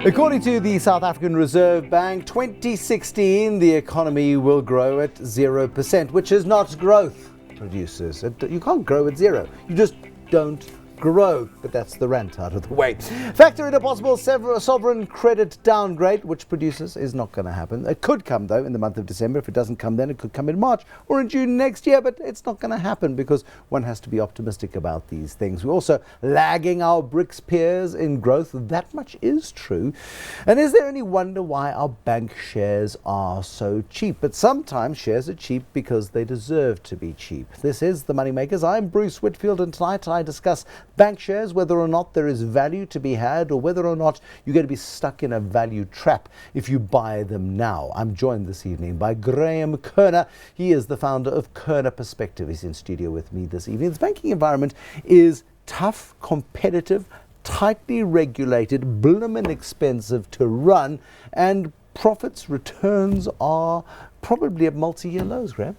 According to the South African Reserve Bank, 2016 the economy will grow at 0%, which is not growth, producers. You can't grow at zero. You just don't grow. But that's the rant out of the way. Factor in a possible sovereign credit downgrade, which producers is not going to happen. It could come, though, in the month of December. If it doesn't come then, it could come in March or in June next year. But it's not going to happen because one has to be optimistic about these things. We're also lagging our BRICS peers in growth. That much is true. And is there any wonder why our bank shares are so cheap? But sometimes shares are cheap because they deserve to be cheap. This is The Moneymakers. I'm Bruce Whitfield, and tonight I discuss bank shares, whether or not there is value to be had or whether or not you're going to be stuck in a value trap if you buy them now. I'm joined this evening by Graham Kerner. He is the founder of Kerner Perspective. He's in studio with me this evening. The banking environment is tough, competitive, tightly regulated, bloomin' expensive to run, and returns are probably at multi-year lows, Graham.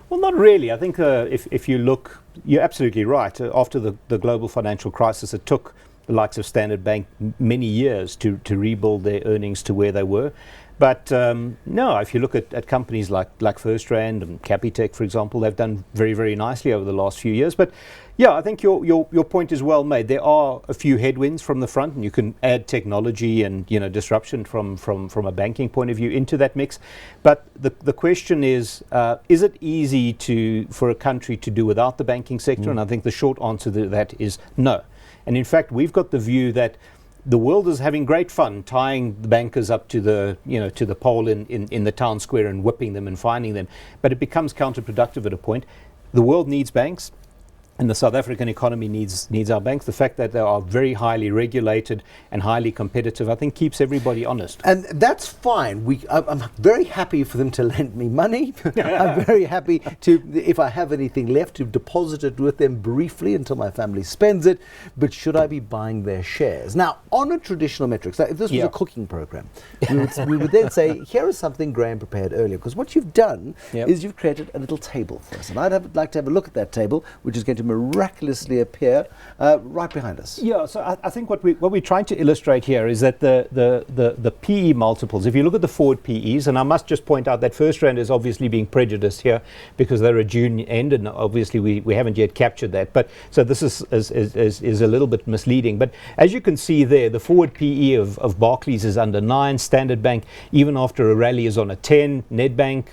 Well, not really. I think if you look, you're absolutely right. After the global financial crisis, it took the likes of Standard Bank many years to rebuild their earnings to where they were. But no, if you look at companies like FirstRand and Capitec, for example, they've done very, very nicely over the last few years. But yeah, I think your point is well made. There are a few headwinds from the front, and you can add technology and disruption from a banking point of view into that mix. But the question is it easy for a country to do without the banking sector? And I think the short answer to that is no. And in fact, we've got the view that the world is having great fun tying the bankers up to the pole in the town square and whipping them and fining them. But it becomes counterproductive at a point. The world needs banks, and the South African economy needs our banks. The fact that they are very highly regulated and highly competitive, I think, keeps everybody honest. And that's fine. I'm very happy for them to lend me money. I'm very happy to, if I have anything left, to deposit it with them briefly until my family spends it. But should I be buying their shares? Now, on a traditional metrics, if this was a cooking program, we would then say, here is something Graham prepared earlier. Because what you've done is you've created a little table for us. And I'd like to have a look at that table, which is going to miraculously appear right behind us. Yeah, so I think what we're trying to illustrate here is that the PE multiples, if you look at the forward PEs, and I must just point out that FirstRand is obviously being prejudiced here because they're a June end, and obviously we haven't yet captured that. But so this is a little bit misleading. But as you can see there, the forward PE of Barclays is under 9, Standard Bank, even after a rally, is on a 10, Nedbank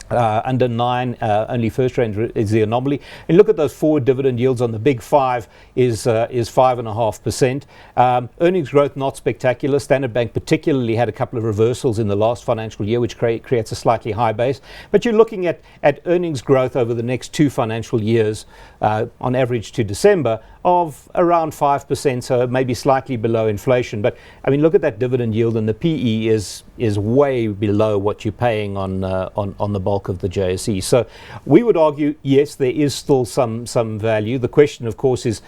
under 9, only FirstRand is the anomaly. And look at those forward dividend yields on the big 5 is 5.5%. Earnings growth not spectacular. Standard Bank particularly had a couple of reversals in the last financial year, which creates a slightly high base. But you're looking at earnings growth over the next 2 financial years, on average to December, of around 5%, so maybe slightly below inflation. But I mean, look at that dividend yield, and the PE is way below what you're paying on the bulk of the JSE. So we would argue, yes, there is still some value. The question, of course, is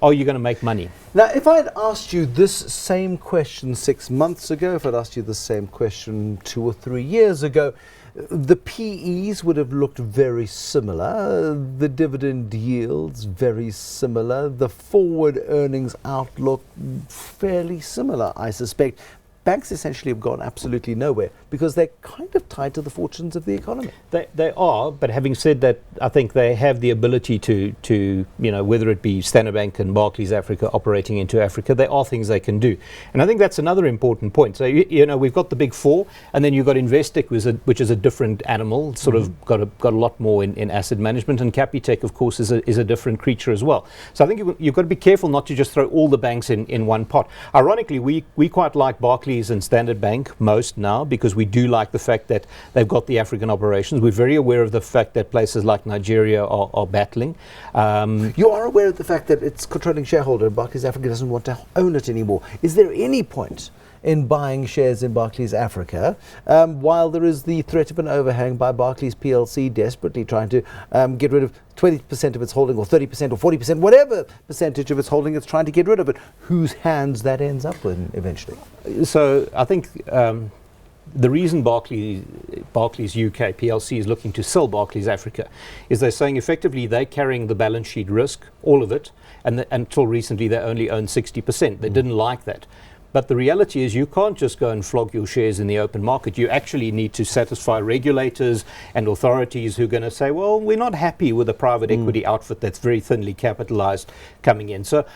are you going to make money? Now, if I had asked you this same question 6 months ago, if I'd asked you the same question 2 or 3 years ago, the PEs would have looked very similar, the dividend yields very similar, the forward earnings outlook fairly similar, I suspect. Banks essentially have gone absolutely nowhere because they're kind of tied to the fortunes of the economy. They are, but having said that, I think they have the ability to whether it be Standard Bank and Barclays Africa operating into Africa, there are things they can do. And I think that's another important point. So, we've got the big 4, and then you've got Investec, which is a different animal, sort of got a lot more in asset management, and Capitec, of course, is a different creature as well. So I think you've got to be careful not to just throw all the banks in one pot. Ironically, we quite like Barclays and Standard Bank most now because we do like the fact that they've got the African operations. We're very aware of the fact that places like Nigeria are battling. You are aware of the fact that its controlling shareholder, Barclays Africa, doesn't want to own it anymore. Is there any point in buying shares in Barclays Africa while there is the threat of an overhang by Barclays PLC desperately trying to get rid of 20% of its holding, or 30% or 40%, whatever percentage of its holding it's trying to get rid of it, whose hands that ends up in eventually? So I think the reason Barclays UK PLC is looking to sell Barclays Africa is they're saying effectively they're carrying the balance sheet risk, all of it, and until recently they only owned 60%. They didn't like that. But the reality is you can't just go and flog your shares in the open market. You actually need to satisfy regulators and authorities who are going to say, well, we're not happy with a private equity outfit that's very thinly capitalized coming in. So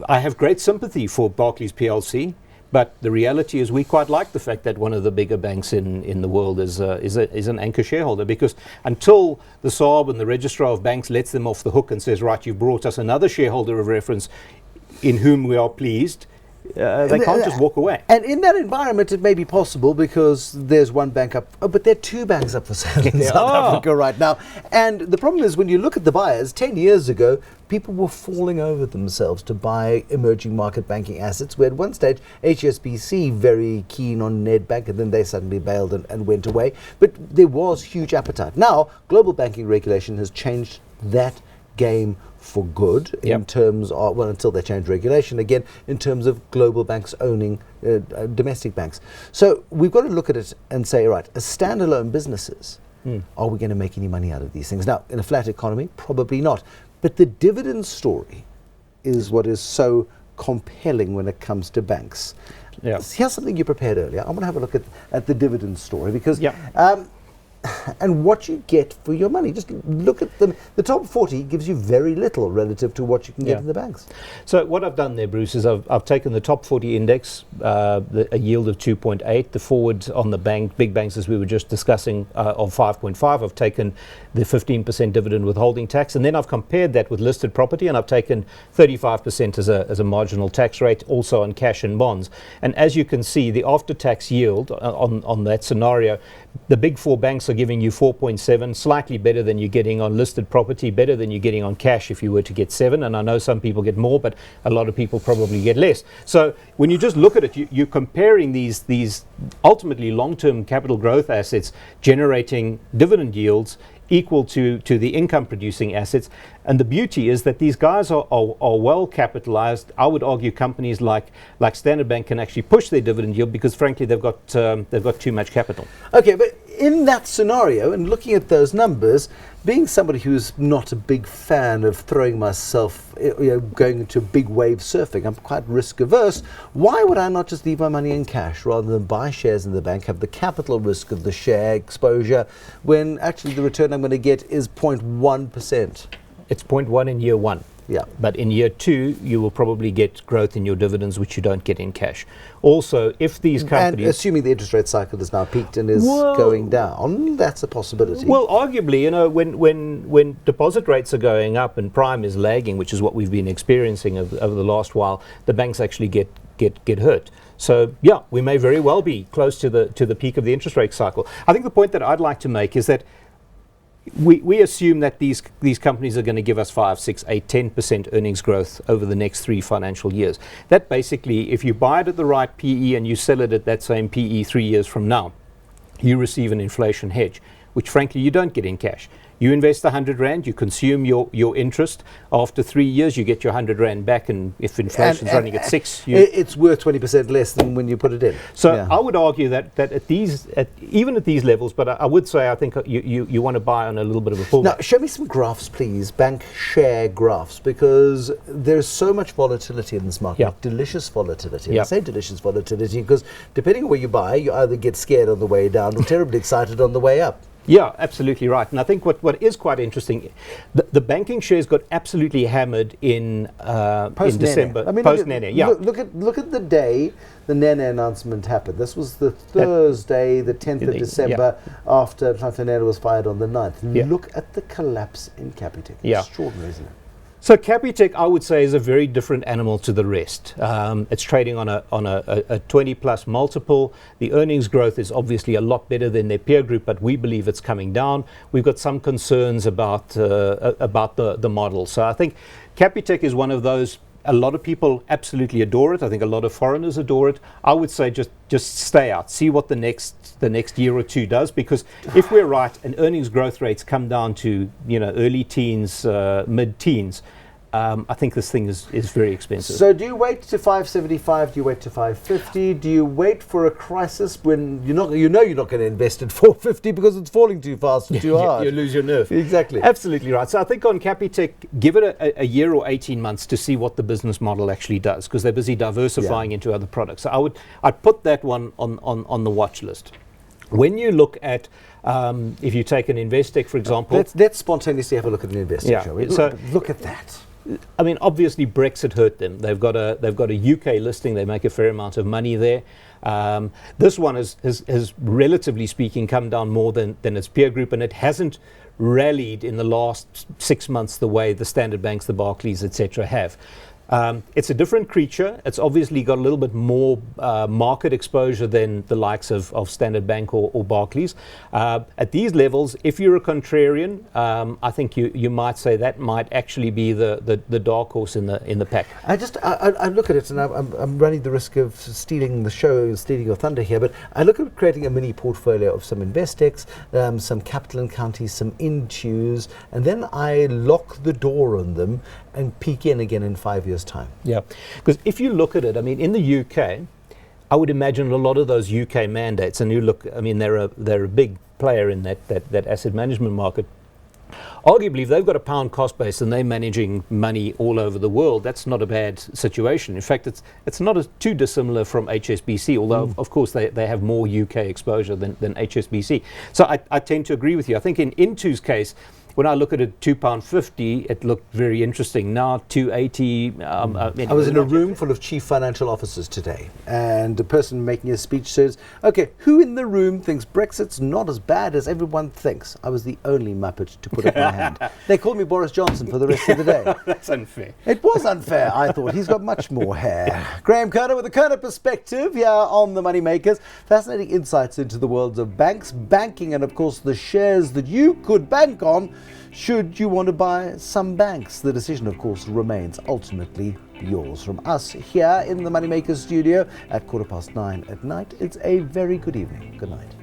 I have great sympathy for Barclays PLC. But the reality is we quite like the fact that one of the bigger banks in the world is an anchor shareholder, because until the SARB and the Registrar of Banks lets them off the hook and says, right, you've brought us another shareholder of reference in whom we are pleased, they can't just walk away. And in that environment, it may be possible because there's one bank up, but there are two banks up for sale in South Africa right now. And the problem is when you look at the buyers, 10 years ago, people were falling over themselves to buy emerging market banking assets, where at one stage, HSBC very keen on Nedbank, and then they suddenly bailed and went away. But there was huge appetite. Now, global banking regulation has changed that game for good in terms of, well, until they change regulation again, in terms of global banks owning domestic banks. So we've got to look at it and say, right, as standalone businesses, are we going to make any money out of these things? Now, in a flat economy, probably not. But the dividend story is what is so compelling when it comes to banks. Here's something you prepared earlier. I want to have a look at the dividend story, because and what you get for your money. Just look at them. The top 40 gives you very little relative to what you can get in the banks. So what I've done there, Bruce, is I've taken the top 40 index, a yield of 2.8, the forward on the big banks, as we were just discussing, of 5.5. I've taken the 15% dividend withholding tax, and then I've compared that with listed property, and I've taken 35% as a marginal tax rate, also on cash and bonds. And as you can see, the after-tax yield on that scenario, the big four banks are giving you 4.7, slightly better than you're getting on listed property, better than you're getting on cash if you were to get 7. And I know some people get more, but a lot of people probably get less. So when you just look at it, you're comparing these ultimately long-term capital growth assets generating dividend yields equal to the income producing assets. And the beauty is that these guys are well capitalized. I would argue companies like Standard Bank can actually push their dividend yield because frankly they've got too much capital. Okay, but in that scenario and looking at those numbers, being somebody who's not a big fan of throwing myself, going into big wave surfing, I'm quite risk averse. Why would I not just leave my money in cash rather than buy shares in the bank, have the capital risk of the share exposure, when actually the return I'm going to get is 0.1%? It's 0.1 in year 1. Yeah. But in year 2, you will probably get growth in your dividends, which you don't get in cash. Also, if these companies... And assuming the interest rate cycle has now peaked and is going down, that's a possibility. Well, arguably, when deposit rates are going up and prime is lagging, which is what we've been experiencing over the last while, the banks actually get hurt. So, yeah, we may very well be close to the peak of the interest rate cycle. I think the point that I'd like to make is that we assume that these companies are going to give us 5, 6, 8, 10% earnings growth over the next 3 financial years. That basically, if you buy it at the right PE and you sell it at that same PE 3 years from now, you receive an inflation hedge, which frankly you don't get in cash. You invest 100 Rand, you consume your interest. After 3 years, you get your 100 Rand back, and if inflation's running at 6, it's worth 20% less than when you put it in. So I would argue that even at these levels, but I would say I think you want to buy on a little bit of a pullback. Now, show me some graphs, please, bank share graphs, because there's so much volatility in this market, delicious volatility. I say delicious volatility because depending on where you buy, you either get scared on the way down or terribly excited on the way up. Yeah, absolutely right. And I think what is quite interesting, the banking shares got absolutely hammered in December. I mean, post-Nene. Look at the day the Nene announcement happened. This was the Thursday, the 10th of December, after Nene was fired on the 9th. Look at the collapse in Capitec. Extraordinary, isn't it? So Capitec, I would say, is a very different animal to the rest. It's trading on a 20+ multiple. The earnings growth is obviously a lot better than their peer group, but we believe it's coming down. We've got some concerns about the model. So I think Capitec is one of those. A lot of people absolutely adore it. I think a lot of foreigners adore it. I would say just stay out, see what the next year or two does, because if we're right and earnings growth rates come down to early teens, mid-teens, I think this thing is very expensive. So do you wait to 575? Do you wait to 550? Do you wait for a crisis when you're not going to invest at 450 because it's falling too fast or too hard? You lose your nerve. Exactly. Absolutely right. So I think on Capitec, give it a year or 18 months to see what the business model actually does, because they're busy diversifying into other products. So I'd put that one on the watch list. When you look at, if you take an Investec, for example. Let's spontaneously have a look at an Investec, shall we? So look at that. I mean, obviously Brexit hurt them. They've got a UK listing. They make a fair amount of money there. This one has relatively speaking come down more than its peer group, and it hasn't rallied in the last 6 months the way the Standard Banks, the Barclays, etc. have. It's a different creature. It's obviously got a little bit more market exposure than the likes of Standard Bank or Barclays. At these levels, if you're a contrarian, I think you might say that might actually be the dark horse in the pack. I look at it, and I'm running the risk of stealing the show, stealing your thunder here, but I look at creating a mini portfolio of some Investex, some Capital and Counties, some Intues, and then I lock the door on them and peek in again in 5 years' time. Yeah, because if you look at it, I mean, in the UK, I would imagine a lot of those UK mandates, and you look, I mean, they're a big player in that asset management market. Arguably, if they've got a pound cost base and they're managing money all over the world, that's not a bad situation. In fact, it's not too dissimilar from HSBC, although, of course, they have more UK exposure than HSBC. So I tend to agree with you. I think in Intu's case, when I look at it, £2.50, it looked very interesting. Now £2.80. I was in a room full of chief financial officers today, and the person making a speech says, "Okay, who in the room thinks Brexit's not as bad as everyone thinks?" I was the only muppet to put up my hand. They called me Boris Johnson for the rest of the day. That's unfair. It was unfair. I thought he's got much more hair. Graham Kerner with a Kerner perspective here on the Moneymakers. Fascinating insights into the worlds of banks, banking, and of course the shares that you could bank on should you want to buy some banks. The decision, of course, remains ultimately yours. From us here in the Moneymakers studio at 9:15 at night, it's a very good evening. Good night.